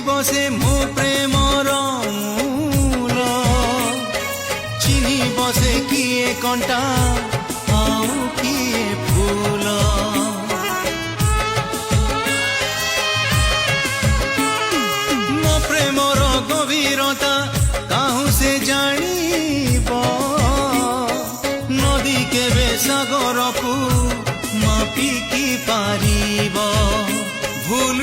বসে মো প্রেমর মূল চিনি বসে কিয়ে কଣ୍ଟା ଆଉ କିଏ ଫୁଲ ମୋ ପ୍ରେମର ଗଭୀରତା କାହୁଁ ସେ ଜାଣିବ ନଦୀ କେବେ ସାଗରକୁ ମାପିକି ପାରିବ ଭୁଲ